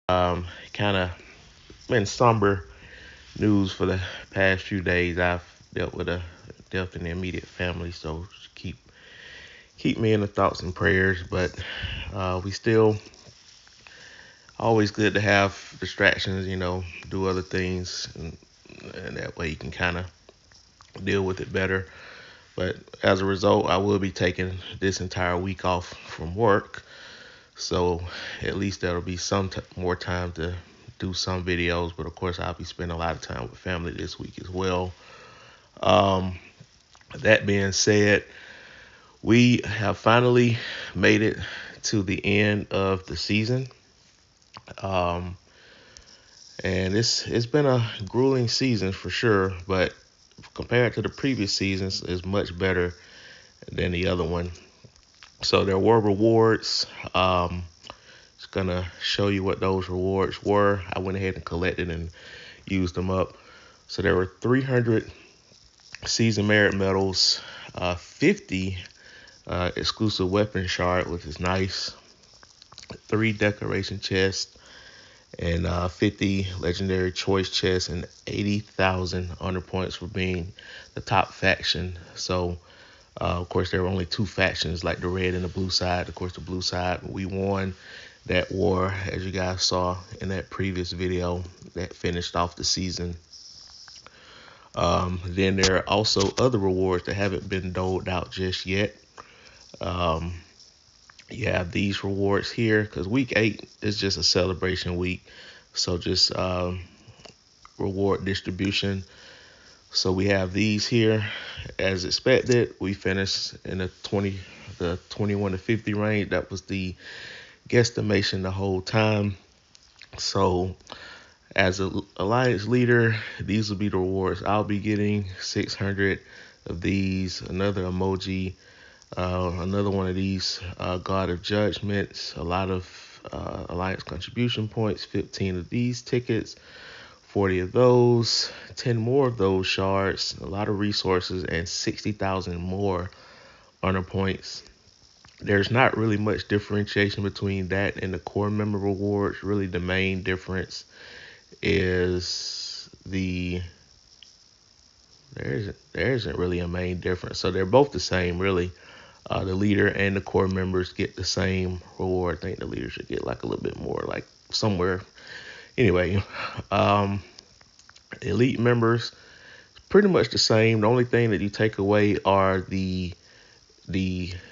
Kind of been somber news for the past few days. I've dealt with a death in the immediate family, so keep me in the thoughts and prayers. But we still always good to have distractions, do other things, and that way you can kind of deal with it better. But as a result, I will be taking this entire week off from work, so at least there'll be some more time to do some videos. But of course, I'll be spending a lot of time with family this week as well. Um, that being said, we have finally made it to the end of the season. Um, and it's been a grueling season for sure, but compared to the previous seasons, it's much better than the other one. So there were rewards. Just gonna show you what those rewards were. I went ahead and collected and used them up. So there were 300 season merit medals, 50 exclusive weapon shard, which is nice, 3 decoration chests, and 50 legendary choice chests, and 80,000 honor points for being the top faction. So, of course, there were only 2 factions, like the red and the blue side. Of course, the blue side, we won that war, as you guys saw in that previous video that finished off the season. Then there are also other rewards that haven't been doled out just yet. Um, you have these rewards here because week 8 is just a celebration week. So just reward distribution. So we have these here. As expected, we finished in the 21 to 50 range. That was the guesstimation the whole time. So as an alliance leader, these will be the rewards I'll be getting. 600 of these, another emoji, another one of these God of Judgments, a lot of alliance contribution points, 15 of these tickets, 40 of those, 10 more of those shards, a lot of resources, and 60,000 more honor points. There's not really much differentiation between that and the core member rewards. Really, the main difference is there isn't really a main difference. So they're both the same, really. The leader and the core members get the same reward. I think the leader should get like a little bit more, like somewhere. Anyway, elite members pretty much the same. The only thing that you take away are the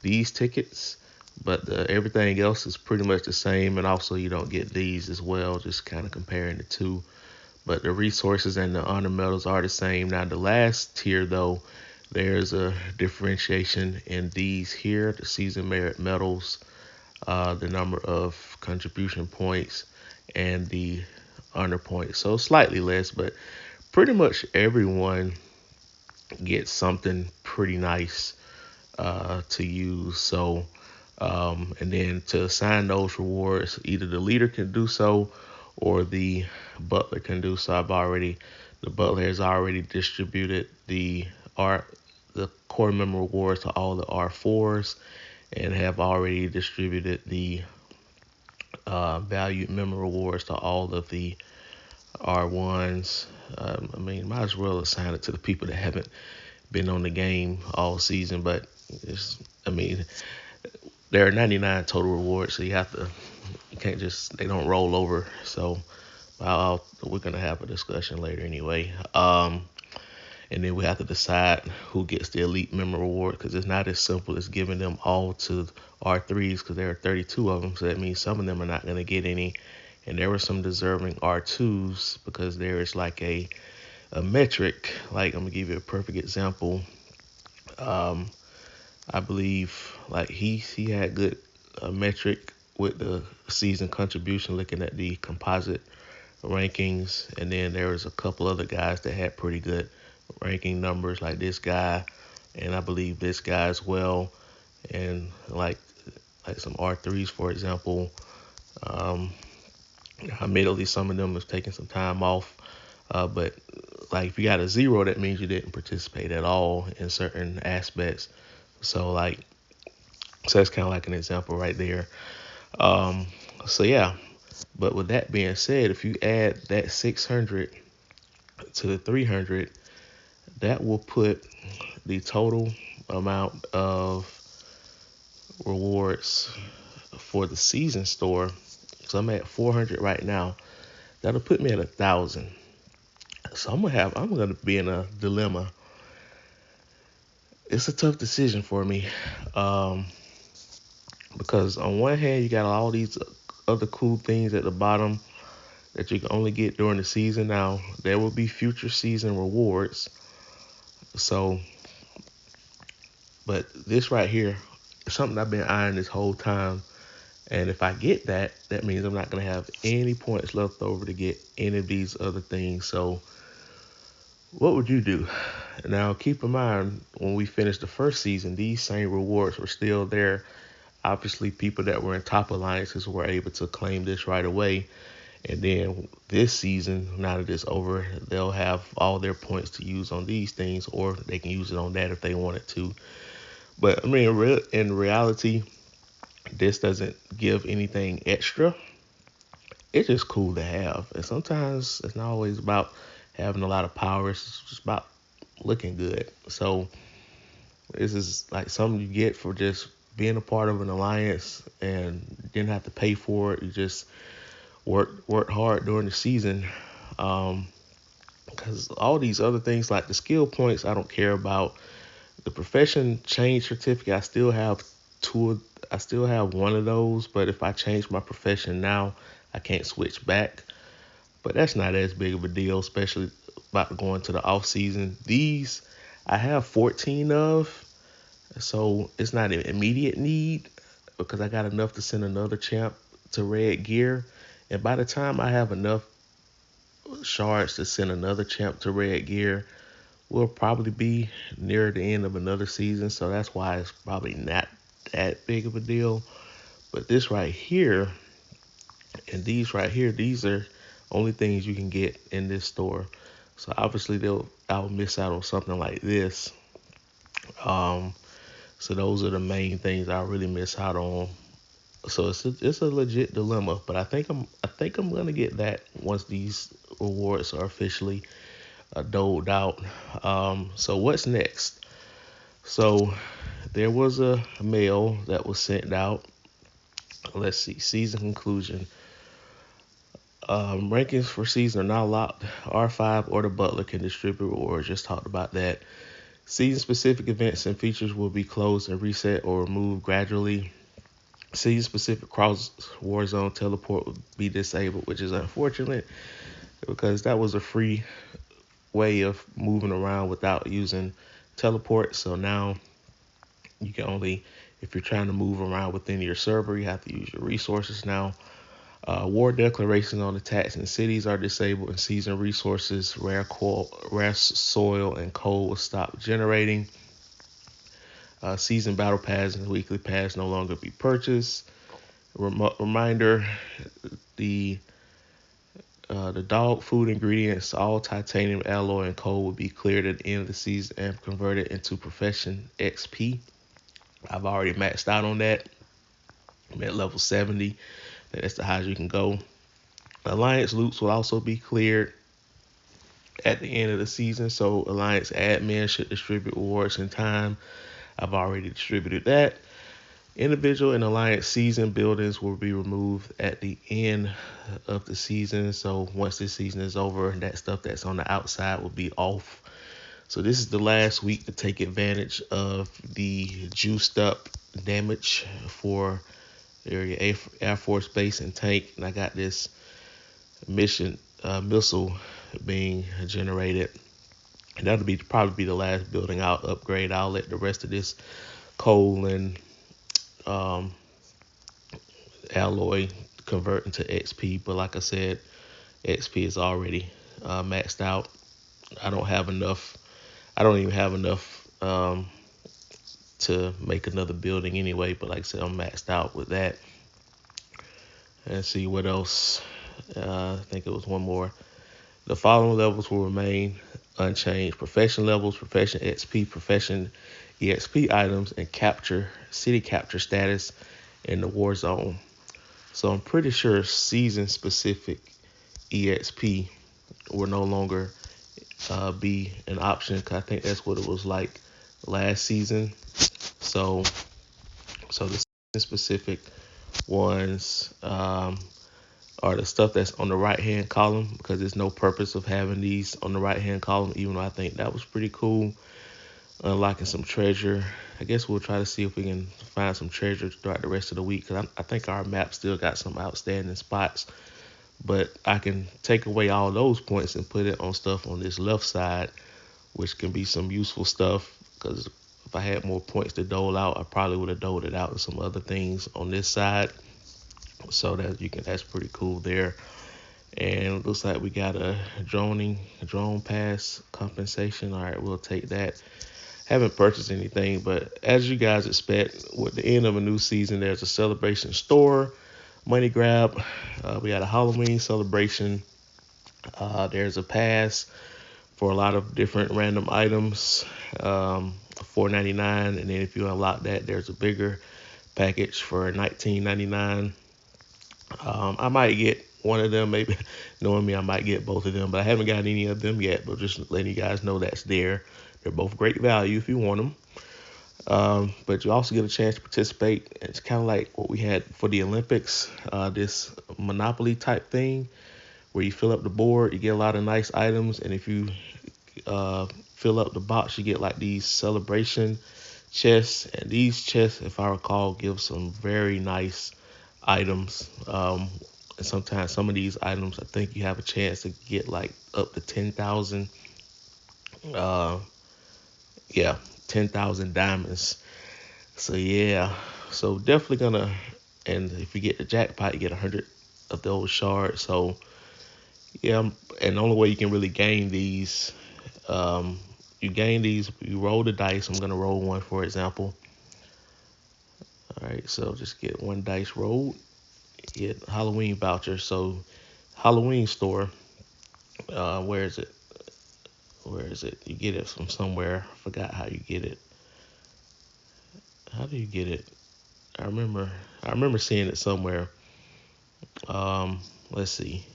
these tickets, but everything else is pretty much the same. And also, you don't get these as well. Just kind of comparing the two. But the resources and the honor medals are the same. Now, the last tier though, there's a differentiation in these here: the season merit medals, the number of contribution points, and the honor points. So slightly less, but pretty much everyone gets something pretty nice to use. So, and then to assign those rewards, either the leader can do so or the butler can do so. The butler has already distributed the core member rewards to all the R4s and have already distributed the valued member rewards to all of the R1s. Might as well assign it to the people that haven't been on the game all season, but I mean, there are 99 total rewards, so you can't just, they don't roll over. So we're gonna have a discussion later anyway. And then we have to decide who gets the elite member reward because it's not as simple as giving them all to R3s because there are 32 of them. So that means some of them are not gonna get any. And there were some deserving R2s because there is like a metric. Like, I'm gonna give you a perfect example. Um, I believe like he had good metric with the season contribution, looking at the composite rankings, and then there was a couple other guys that had pretty good ranking numbers, like this guy, and I believe this guy as well, and like some R3s for example. Um, Admittedly, some of them is taking some time off, but like if you got a 0, that means you didn't participate at all in certain aspects. So so that's kind of like an example right there. Um, so yeah, But with that being said, if you add that 600 to the 300, that will put the total amount of rewards for the season store. So I'm at 400 right now. That'll put me at 1,000. So I'm gonna be in a dilemma. It's a tough decision for me, um, because on one hand you got all these other cool things at the bottom that you can only get during the season. Now there will be future season rewards. So, but this right here is something I've been eyeing this whole time. And if I get that, that means I'm not gonna have any points left over to get any of these other things. So what would you do? Now, keep in mind, when we finished the first season, these same rewards were still there. Obviously, people that were in top alliances were able to claim this right away. And then this season, now that it's over, they'll have all their points to use on these things, or they can use it on that if they wanted to. But I mean, in reality, this doesn't give anything extra. It's just cool to have. And sometimes it's not always about having a lot of power, it's just about looking good. So this is like something you get for just being a part of an alliance and didn't have to pay for it. You just worked hard during the season. Because all these other things like the skill points, I don't care about. The profession change certificate, I still have two. I still have one of those, but if I change my profession now, I can't switch back. But that's not as big of a deal, especially about to go into the off season. These I have 14 of, so it's not an immediate need because I got enough to send another champ to red gear. And by the time I have enough shards to send another champ to red gear, we'll probably be near the end of another season. So that's why it's probably not that big of a deal. But this right here and these right here, these are only things you can get in this store. So obviously I'll miss out on something like this. Um, so those are the main things I really miss out on. So it's a legit dilemma, but I think I'm gonna get that once these rewards are officially doled out. So what's next? So there was a mail that was sent out. Let's see, season conclusion. Rankings for season are now locked. R5 or the Butler can distribute rewards. Just talked about that. Season specific events and features will be closed and reset or removed gradually. Season specific cross Warzone teleport will be disabled, which is unfortunate because that was a free way of moving around without using teleport. So now you can only, if you're trying to move around within your server, you have to use your resources now. War declarations on attacks and cities are disabled, and season resources, rare soil, and coal will stop generating. Season battle pass and weekly pass no longer be purchased. Reminder: the the dog food ingredients, all titanium alloy and coal, will be cleared at the end of the season and converted into profession XP. I've already maxed out on that. I'm at level 70. That's the highest you can go. Alliance loops will also be cleared at the end of the season, so Alliance admin should distribute rewards in time. I've already distributed that. Individual and Alliance season buildings will be removed at the end of the season. So once this season is over, that stuff that's on the outside will be off. So this is the last week to take advantage of the juiced up damage for area Air Force Base and tank. And I got this mission missile being generated. And that'll be probably be the last building I'll upgrade. I'll let the rest of this coal and alloy convert into XP. But like I said, XP is already maxed out. I don't have enough. I don't even have enough to make another building anyway. But like I said, I'm maxed out with that. And see what else. I think it was one more. The following levels will remain unchanged: profession levels, profession XP, profession EXP items, and capture city capture status in the war zone. So I'm pretty sure season specific EXP will no longer be an option. 'Cause I think that's what it was like last season. So the season specific ones are the stuff that's on the right hand column, because there's no purpose of having these on the right hand column, even though I think that was pretty cool. Unlocking some treasure. I guess we'll try to see if we can find some treasure throughout the rest of the week, because I think our map still got some outstanding spots. But I can take away all those points and put it on stuff on this left side, which can be some useful stuff. Because if I had more points to dole out, I probably would have doled it out in some other things on this side. So that's pretty cool there. And it looks like we got a drone pass compensation. All right, we'll take that. Haven't purchased anything, but as you guys expect, with the end of a new season, there's a celebration store, money grab. We got a Halloween celebration. There's a pass for a lot of different random items, $4.99, and then if you unlock that, there's a bigger package for $19.99. I might get one of them, maybe. Knowing me, I might get both of them, but I haven't got any of them yet. But just letting you guys know that's there. They're both great value if you want them. But you also get a chance to participate. It's kind of like what we had for the Olympics, this Monopoly type thing, where you fill up the board, you get a lot of nice items, and if you fill up the box, you get like these celebration chests. And these chests, if I recall, give some very nice items. And sometimes some of these items, I think you have a chance to get like up to 10,000. Uh, yeah, 10,000 diamonds. So yeah, so definitely gonna. And if you get the jackpot, you get 100 of those shards. So yeah, and the only way you can really gain these, you gain these. You roll the dice. I'm gonna roll one, for example. All right, so just get one dice rolled. Get Halloween voucher. So Halloween store. Where is it? Where is it? You get it from somewhere. I forgot how you get it. How do you get it? I remember. I remember seeing it somewhere. Let's see.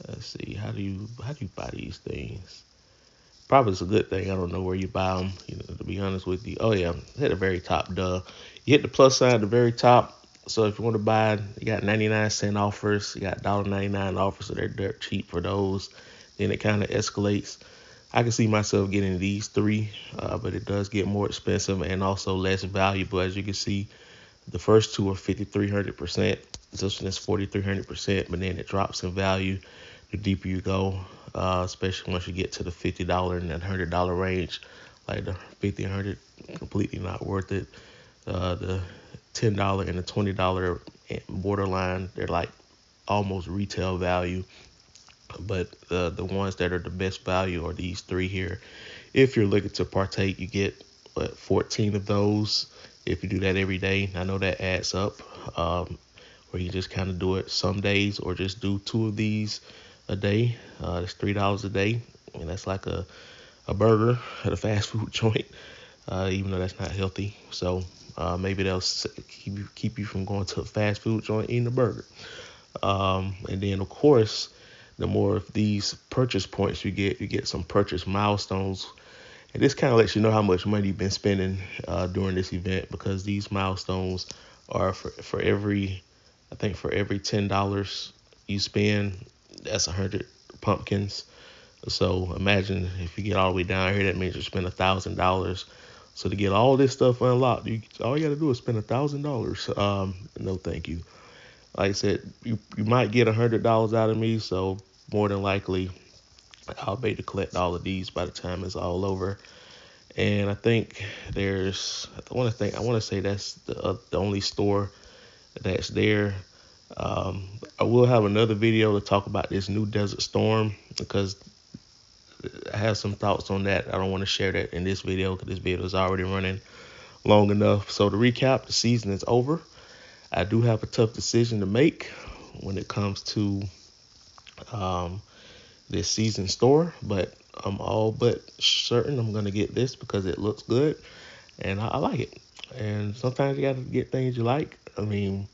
Let's see. How do you buy these things? Probably it's a good thing. I don't know where you buy them. To be honest with you. Oh yeah, at the very top. Duh. You hit the plus sign at the very top. So if you want to buy, you got 99 cent offers. You got $1.99 offers, so they're dirt cheap for those. Then it kind of escalates. I can see myself getting these three, but it does get more expensive and also less valuable. As you can see, the first two are 5,300%. This one is 4,300%, but then it drops in value the deeper you go, especially once you get to the $50 and that $100 range. Like the 50 and 100, completely not worth it. The $10 and the $20 borderline, they're like almost retail value. But the ones that are the best value are these three here. If you're looking to partake, you get 14 of those. If you do that every day, I know that adds up. Or you just kind of do it some days, or just do two of these a day. It's $3 a day, and that's like a burger at a fast food joint. Even though that's not healthy, so maybe they'll keep you from going to a fast food joint eating a burger. And then of course, the more of these purchase points you get some purchase milestones. And this kind of lets you know how much money you've been spending during this event, because these milestones are for every, I think for every $10 you spend, that's 100 pumpkins. So imagine if you get all the way down here, that means you spend $1,000. So to get all this stuff unlocked, all you got to do is spend $1,000. No, thank you. Like I said, you might get $100 out of me, so more than likely I'll be able to collect all of these by the time it's all over. And I think I want to say that's the only store that's there. I will have another video to talk about this new Desert Storm, because I have some thoughts on that. I don't want to share that in this video because this video is already running long enough. So to recap, the season is over. I do have a tough decision to make when it comes to this season store, but I'm all but certain I'm gonna get this because it looks good and I like it. And sometimes you gotta get things you like. I mean,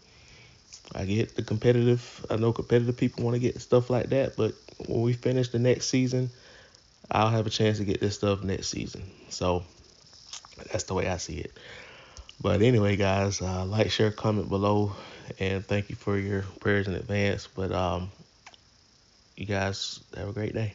I get the competitive. I know competitive people want to get stuff like that, but when we finish the next season, I'll have a chance to get this stuff next season. So that's the way I see it. But anyway, guys, like, share, comment below, and thank you for your prayers in advance. But you guys have a great day.